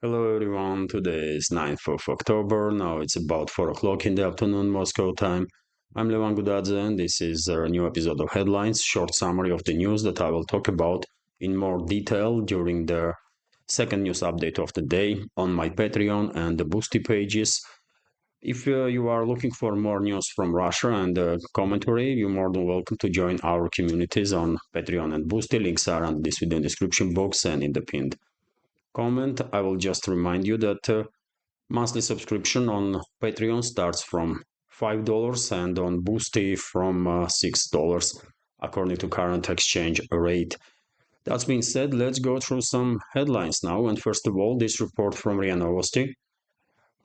Hello everyone, today is 9th of October, now it's about 4 o'clock in the afternoon Moscow time. I'm Levan Gudadze and this is a new episode of Headlines, short summary of the news that I will talk about in more detail during the second news update of the day on my Patreon and the Boosty pages. If you are looking for more news from Russia and commentary, you're more than welcome to join our communities on Patreon and Boosty. Links are on this video description box and in the pinned comment. I will just remind you that monthly subscription on Patreon starts from $5 and on Boosty from $6 according to current exchange rate. That being said, let's go through some headlines now. And first of all, this report from RIA Novosti,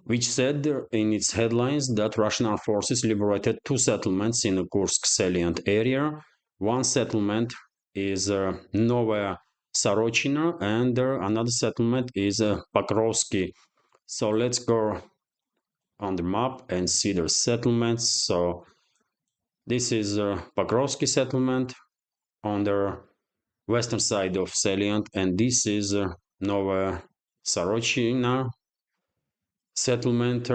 which said in its headlines that Russian armed forces liberated two settlements in the Kursk salient area. One settlement is Novaya Sorochina, and another settlement is Pokrovsky. So let's go on the map and see the settlements. So this is Pokrovsky settlement on the western side of Salient, and this is Novaya Sorochina settlement.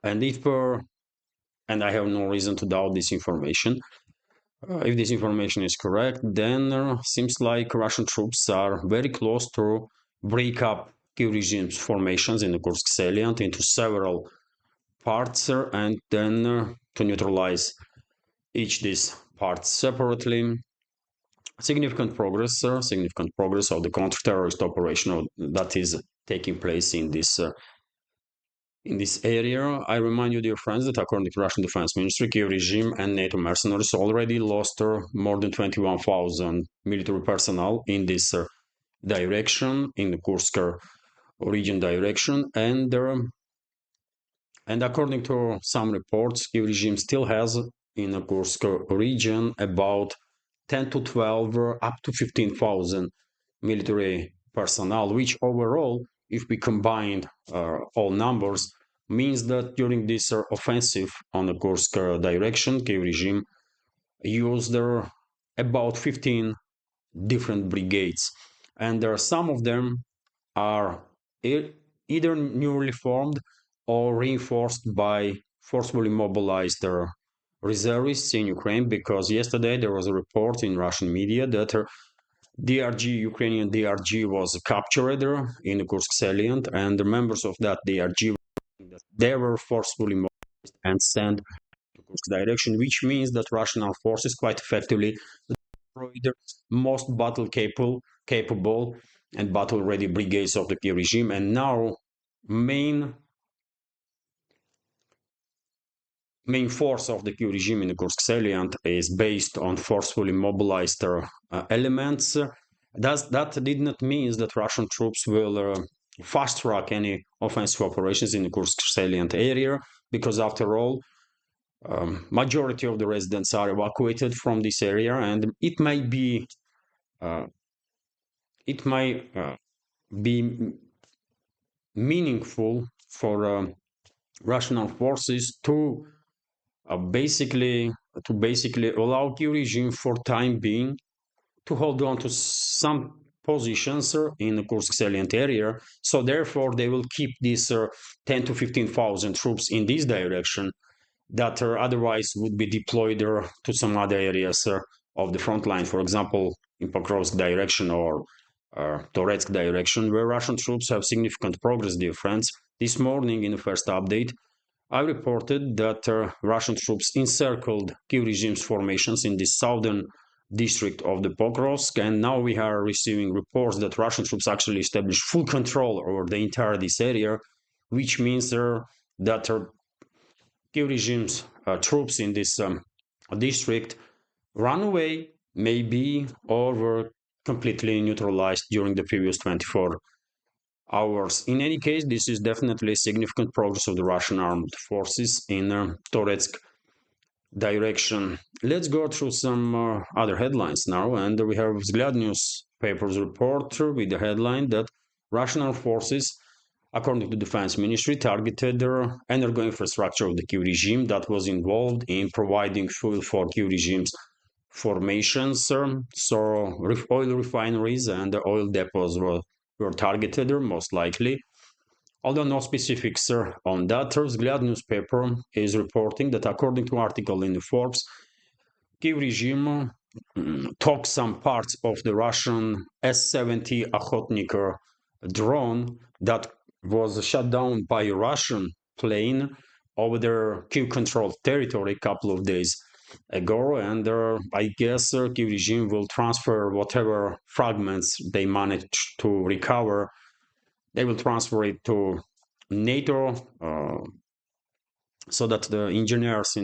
And if and I have no reason to doubt this information. If this information is correct, then seems like Russian troops are very close to break up Kiev regime's formations in the Kursk salient into several parts and then to neutralize each these parts separately. Significant progress of the counter-terrorist operation that is taking place in this area. I remind you, dear friends, that according to Russian Defense Ministry, Kiev regime and NATO mercenaries already lost more than 21,000 military personnel in this direction, in the Kursk region direction, and according to some reports, Kiev regime still has in the Kursk region about 10 to 12, up to 15,000 military personnel, which overall, if we combine all numbers, means that during this offensive on the Kursk direction, Kiev regime used about 15 different brigades, and some of them are either newly formed or reinforced by forcefully mobilized reservists in Ukraine, because yesterday there was a report in Russian media that DRG, Ukrainian DRG, was captured in the Kursk salient, and the members of that DRG, they were forcefully mobilized and sent to Kursk direction, which means that Russian armed forces quite effectively destroyed the most battle-capable and battle-ready brigades of the Kiev regime, and now main force of the Kiev regime in the Kursk salient is based on forcefully mobilized elements. That did not mean that Russian troops will fast track any offensive operations in the Kursk salient area, because after all, majority of the residents are evacuated from this area, and it might be meaningful for Russian armed forces to basically allow Kiev regime for time being to hold on to some positions in the Kursk salient area. So therefore, they will keep these 10 to 15,000 troops in this direction that otherwise would be deployed to some other areas of the front line, for example, in Pokrovsk direction or Toretsk direction, where Russian troops have significant progress, dear friends. This morning in the first update, I reported that Russian troops encircled Kiev regime's formations in the southern district of the Pokrovsk, and now we are receiving reports that Russian troops actually established full control over the entire this area, which means that Kiev regime's troops in this district run away, maybe, or were completely neutralized during the previous 24 hours. In any case, this is definitely significant progress of the Russian armed forces in Toretsk direction. Let's go through some other headlines now, and we have Vzгляд newspaper's report with the headline that Russian armed forces, according to the Defense Ministry, targeted the energy infrastructure of the Kiev regime that was involved in providing fuel for Kiev regime's formations. So oil refineries and oil depots were targeted, most likely. Although no specifics on that, Vzгляд newspaper is reporting that according to article in the Forbes, Kiev regime took some parts of the Russian S-70 Okhotnik drone that was shot down by a Russian plane over their Kiev-controlled territory a couple of days ago, and I guess Kiev regime will transfer whatever fragments they managed to recover. They will transfer it to NATO, so that the engineers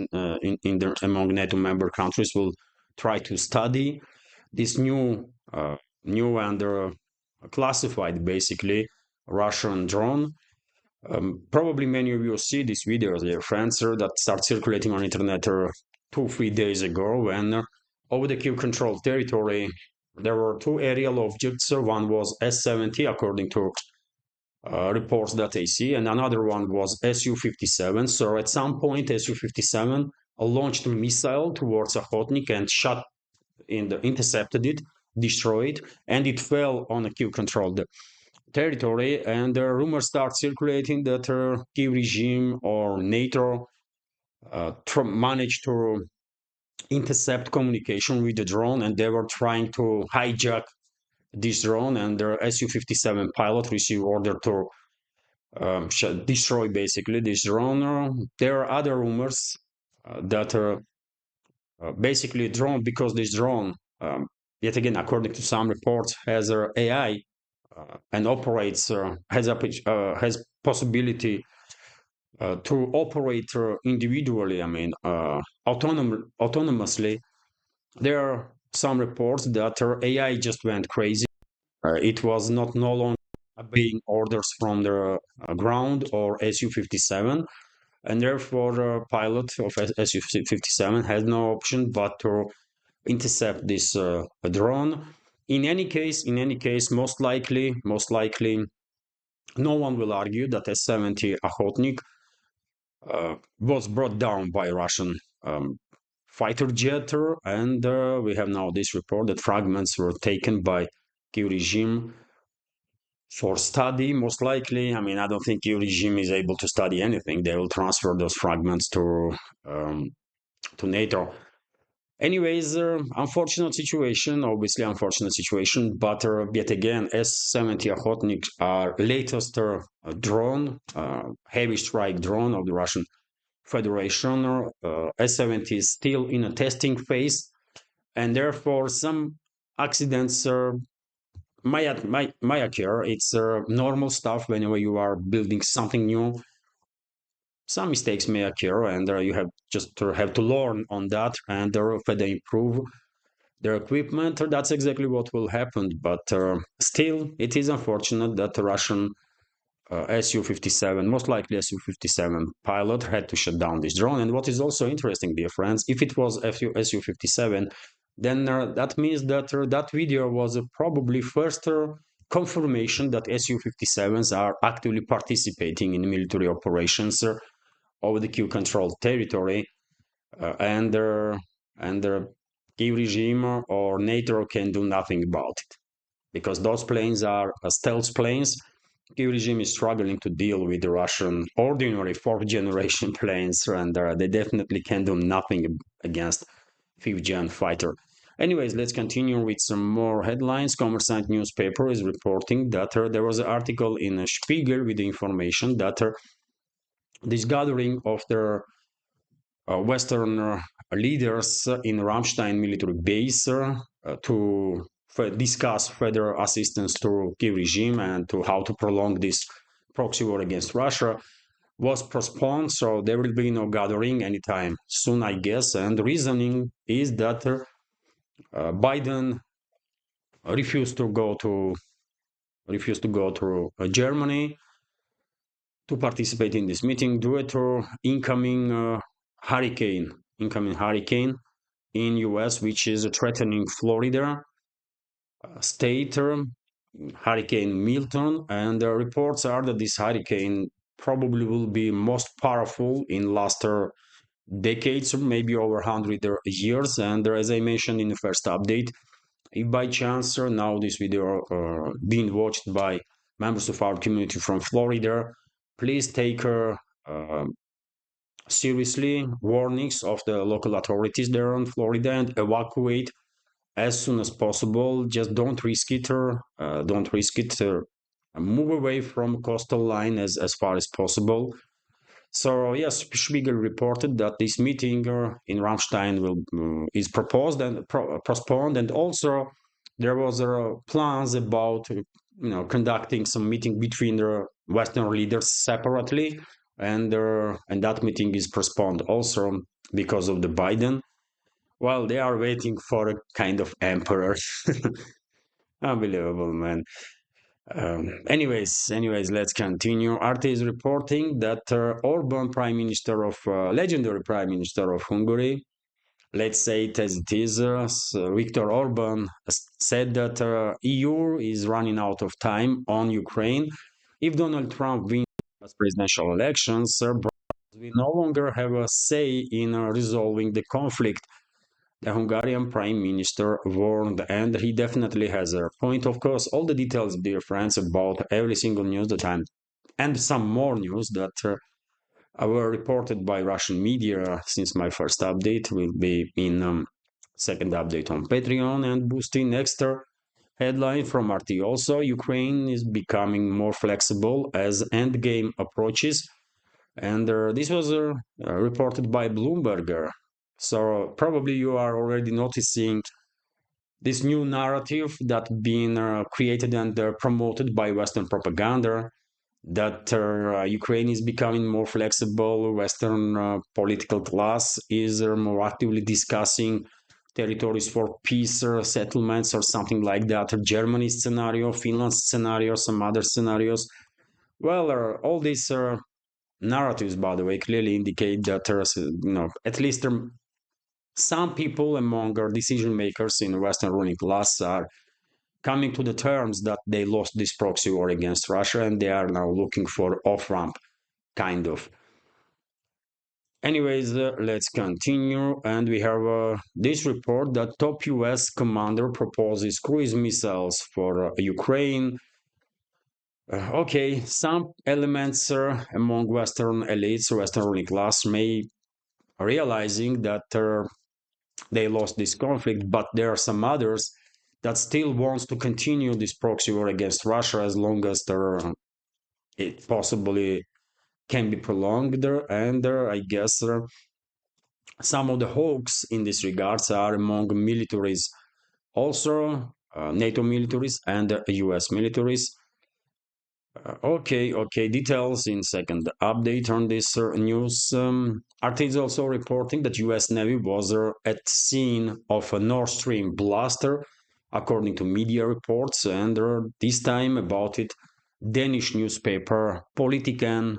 among NATO member countries will try to study this new and classified, basically, Russian drone. Probably many of you see these videos, dear friends, that start circulating on internet 2-3 days ago, when over the Kiev-controlled territory there were two aerial objects. One was S-70, according to reports that I see, and another one was Su-57. So at some point, Su-57 launched a missile towards Okhotnik and intercepted it, destroyed, and it fell on a Kiev-controlled territory. And rumors start circulating that Kiev regime or NATO managed to intercept communication with the drone, and they were trying to hijack this drone, and their Su-57 pilot received order to destroy basically this drone. There are other rumors that basically drone, because this drone, yet again, according to some reports, has AI and operates, has possibility to operate individually, I mean, autonomously. There are some reports that AI just went crazy. It was no longer obeying orders from the ground or Su-57, and therefore the pilot of Su-57 has no option but to intercept this drone. In any case, most likely, no one will argue that S-70 Okhotnik was brought down by Russian fighter jet, and we have now this report that fragments were taken by Kiev regime for study, most likely. I mean, I don't think Kiev regime is able to study anything. They will transfer those fragments to NATO. Anyways, unfortunate situation, obviously unfortunate situation, but yet again, S-70 Okhotnik are latest drone, heavy strike drone of the Russian Federation. S-70 is still in a testing phase, and therefore some accidents might occur. It's normal stuff whenever you are building something new. Some mistakes may occur, and you have to learn on that and further improve their equipment. That's exactly what will happen. But still, it is unfortunate that the Russian Su-57, most likely Su-57 pilot, had to shut down this drone. And what is also interesting, dear friends, if it was Su-57, then that means that that video was probably first confirmation that Su-57s are actively participating in military operations over the Kiev-controlled territory, and the Kiev regime or NATO can do nothing about it, because those planes are stealth planes. Kiev regime is struggling to deal with the Russian ordinary fourth-generation planes, and they definitely can do nothing against fifth-gen fighter. Anyways, let's continue with some more headlines. Kommersant newspaper is reporting that there was an article in Spiegel with the information that this gathering of the Western leaders in Ramstein military base to discuss further assistance to Kiev regime and to how to prolong this proxy war against Russia was postponed. So there will be no gathering anytime soon, I guess. And the reasoning is that Biden refused to go to Germany to participate in this meeting due to incoming hurricane in US, which is threatening Florida state, Hurricane Milton, and the reports are that this hurricane probably will be most powerful in last decades, maybe over 100 years. And as I mentioned in the first update, If by chance now this video being watched by members of our community from Florida, please take uh, seriously warnings of the local authorities there in Florida and evacuate as soon as possible. Just don't risk it. Don't risk it. Move away from coastal line as far as possible. So yes, Spiegel reported that this meeting in Ramstein will is proposed and postponed, and also there was plans about conducting some meeting between the Western leaders separately, and that meeting is postponed also because of the Biden. Well, they are waiting for a kind of emperor. Unbelievable, man. Anyways, let's continue. RT is reporting that Orban, prime minister of legendary prime minister of Hungary, let's say it as it is, Viktor Orban said that EU is running out of time on Ukraine. If Donald Trump wins presidential elections, we no longer have a say in resolving the conflict. The Hungarian prime minister warned, and he definitely has a point. Of course, all the details, dear friends, about every single news that I'm, and some more news that were reported by Russian media since my first update will be in second update on Patreon and boosting extra headline from RT. Also, Ukraine is becoming more flexible as endgame approaches, and this was reported by Bloomberg. So probably you are already noticing this new narrative that being created and promoted by Western propaganda that Ukraine is becoming more flexible. Western political class is more actively discussing territories for peace settlements or something like that. Germany scenario, Finland scenario, some other scenarios. Well, all these narratives, by the way, clearly indicate that there's, at least some people among our decision makers in the Western ruling class are coming to the terms that they lost this proxy war against Russia and they are now looking for off-ramp, kind of. Anyways, let's continue. And we have this report that top US commander proposes cruise missiles for Ukraine. Okay, some elements among Western elites, Western ruling class may realizing that they lost this conflict, but there are some others that still wants to continue this proxy war against Russia as long as it possibly can be prolonged. And I guess some of the hawks in this regards are among militaries, also NATO militaries and US militaries. Okay. Details in second update on this news. RT is also reporting that US Navy was at scene of a Nord Stream blaster, according to media reports, and this time about it, Danish newspaper Politiken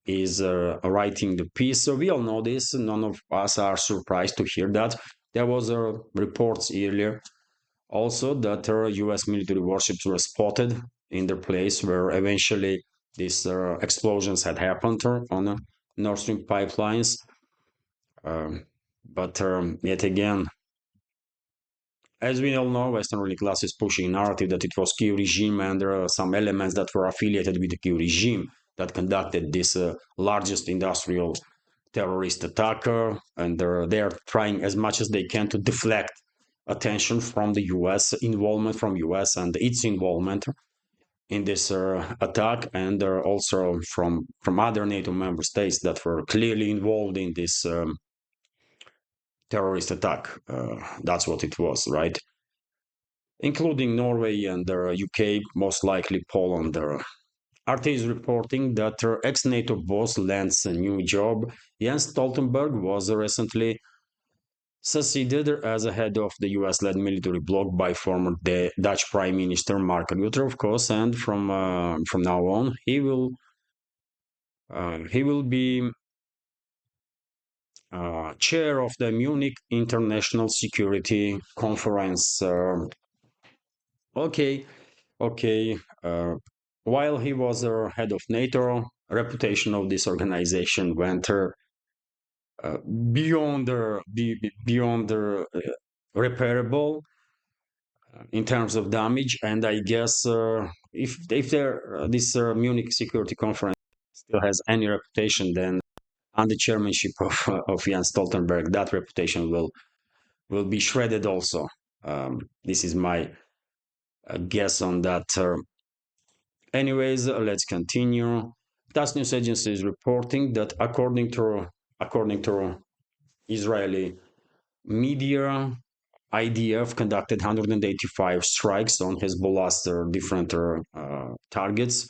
is writing the piece. So we all know this. None of us are surprised to hear that. There was reports earlier also that US military warships were spotted in the place where eventually these explosions had happened on Nord Stream pipelines. But yet again, as we all know, Western ruling class is pushing a narrative that it was Kyiv regime and there are some elements that were affiliated with the Kyiv regime that conducted this largest industrial terrorist attack, and they are trying as much as they can to deflect attention from the US involvement, from US and its involvement in this attack, and also from other NATO member states that were clearly involved in this terrorist attack. That's what it was, right? Including Norway and the UK, most likely Poland. RT is reporting that ex-NATO boss lands a new job. Jens Stoltenberg was recently succeeded as a head of the US-led military bloc by former Dutch Prime Minister Mark Rutte, of course, and from now on he will be chair of the Munich International Security Conference. Okay, okay. While he was head of NATO, reputation of this organization went beyond the repairable. in terms of damage. And I guess if this Munich Security Conference still has any reputation, then under the chairmanship of Jens Stoltenberg, that reputation will be shredded also. This is my guess on that. Anyways, let's continue. TASS news agency is reporting that according to Israeli media, IDF conducted 185 strikes on Hezbollah's different targets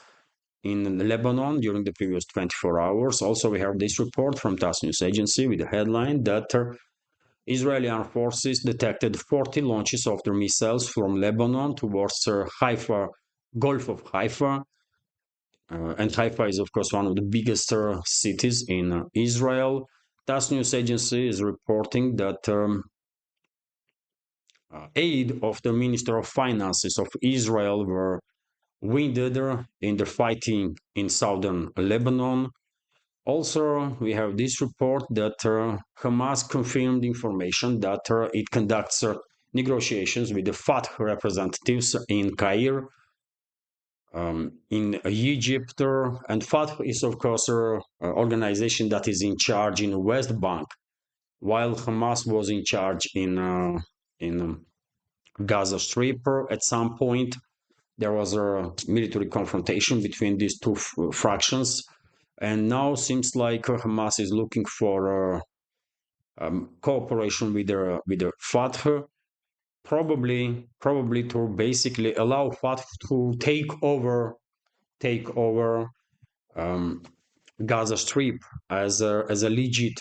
in Lebanon during the previous 24 hours. Also, we have this report from TASS news agency with the headline that Israeli armed forces detected 40 launches of their missiles from Lebanon towards Haifa, Gulf of Haifa. And Haifa is, of course, one of the biggest cities in Israel. TASS news agency is reporting that aid of the Minister of Finances of Israel were wounded in the fighting in southern Lebanon. Also, we have this report that Hamas confirmed information that it conducts negotiations with the Fatah representatives in Cairo, in Egypt, and Fatah is, of course, an organization that is in charge in West Bank, while Hamas was in charge in Gaza Strip. At some point, there was a military confrontation between these two fractions, and now seems like Hamas is looking for cooperation with the Fatah, probably to basically allow Fatah to take over Gaza Strip as a legit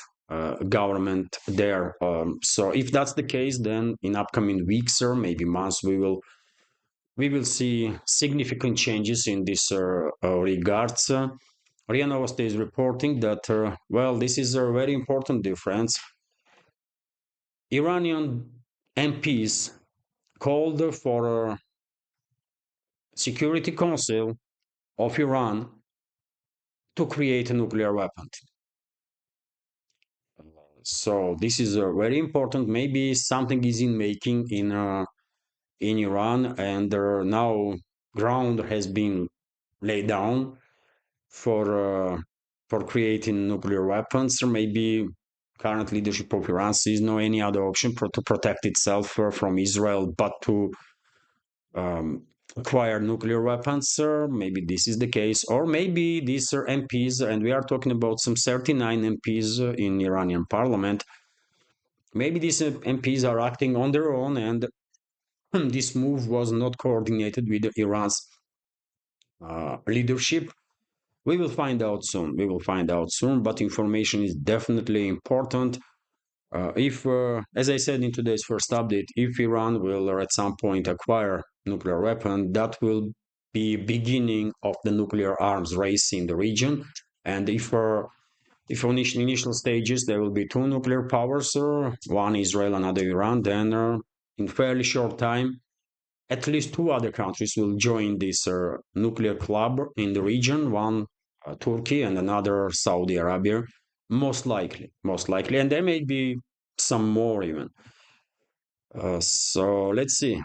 government there. So if that's the case, then in upcoming weeks or maybe months, we will see significant changes in this regards. RIA Novosti is reporting that, well, this is a very important difference. Iranian MPs called for a Security Council of Iran to create a nuclear weapon. So this is very important. Maybe something is in making in Iran, and now ground has been laid down for creating nuclear weapons. Or maybe current leadership of Iran sees no any other option to protect itself from Israel but to acquire nuclear weapons. Maybe this is the case, or maybe these are MPs, and we are talking about some 39 MPs in Iranian parliament. Maybe these MPs are acting on their own, and this move was not coordinated with Iran's leadership. We will find out soon. We will find out soon, but information is definitely important. If, as I said in today's first update, if Iran will at some point acquire nuclear weapon, that will be beginning of the nuclear arms race in the region. And if on initial stages there will be two nuclear powers, one Israel, another Iran, then in fairly short time, at least two other countries will join this nuclear club in the region, one Turkey and another Saudi Arabia, most likely, and there may be some more even. So let's see.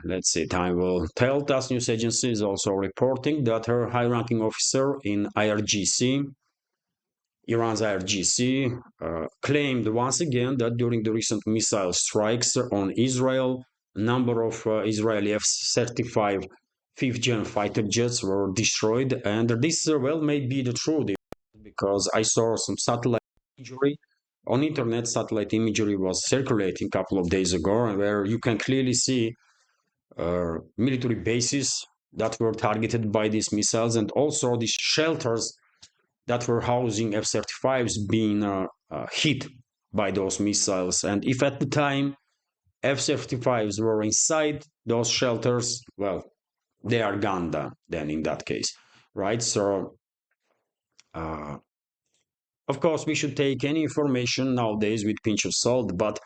Time will tell. TASS news agency is also reporting that her high-ranking officer in IRGC, Iran's IRGC, claimed once again that during the recent missile strikes on Israel, a number of Israeli F-35 fifth-gen fighter jets were destroyed, and this well may be the truth, because I saw some satellite imagery on internet. Satellite imagery was circulating a couple of days ago, where you can clearly see military bases that were targeted by these missiles, and also these shelters that were housing F-35s being hit by those missiles. And if at the time F-35s were inside those shelters, well, they are gone then in that case, right? So of course, we should take any information nowadays with a pinch of salt, but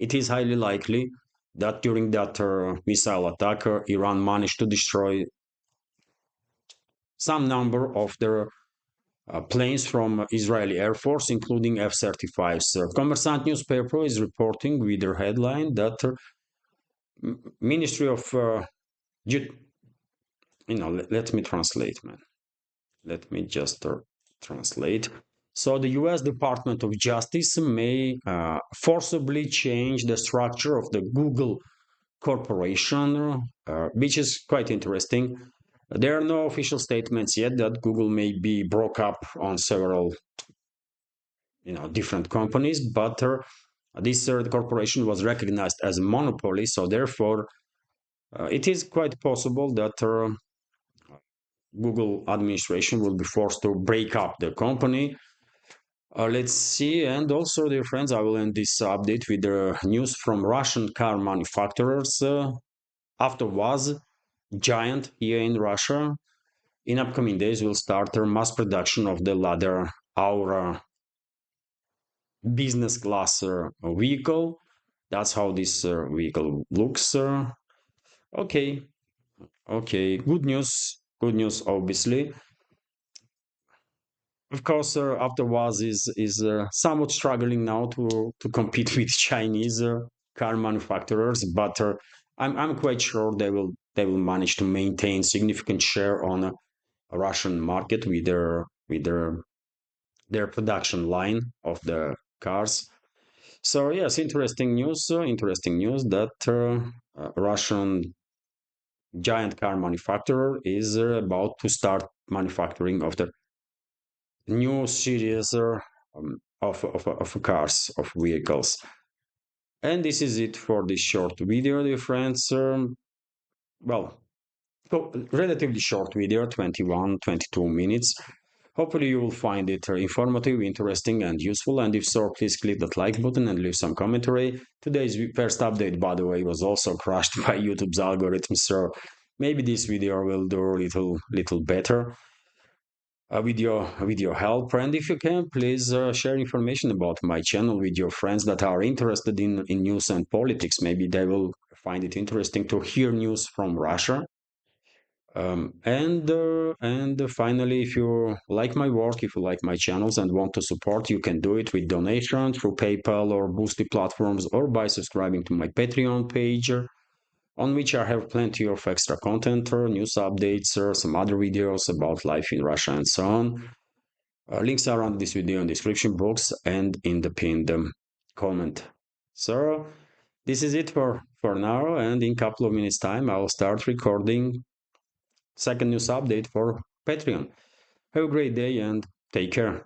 it is highly likely that during that missile attack, Iran managed to destroy some number of their planes from Israeli Air Force, including F-35s. Kommersant newspaper is reporting with their headline that Ministry of You, let me translate, man. Let me just translate. So the US Department of Justice may forcibly change the structure of the Google corporation, which is quite interesting. There are no official statements yet that Google may be broke up on several, different companies, but this corporation was recognized as a monopoly, so therefore it is quite possible that Google administration will be forced to break up the company. Let's see, and also, dear friends, I will end this update with the news from Russian car manufacturers. After was giant here in Russia, in upcoming days will start their mass production of the Lada Aura business class vehicle. That's how this vehicle looks. Okay, okay, good news. Good news, obviously. Of course, afterwards is somewhat struggling now to compete with Chinese car manufacturers, but I'm quite sure they will manage to maintain significant share on a Russian market with their production line of the cars. So yes, interesting news that Russian giant car manufacturer is about to start manufacturing of the new series of cars, of vehicles. And this is it for this short video, dear friends. Well, relatively short video, 21, 22 minutes. Hopefully you will find it informative, interesting, and useful. And if so, please click that like button and leave some commentary. Today's first update, by the way, was also crushed by YouTube's algorithm, so maybe this video will do a little better with your help. And if you can, please share information about my channel with your friends that are interested in news and politics. Maybe they will find it interesting to hear news from Russia. And finally, if you like my work, if you like my channels and want to support, you can do it with donation through PayPal or Boosty platforms, or by subscribing to my Patreon page, on which I have plenty of extra content, or news updates, or some other videos about life in Russia and so on. Links are on this video in the description box and in the pinned comment. So this is it for now, and in a couple of minutes time I'll start recording second news update for Patreon. Have a great day and take care.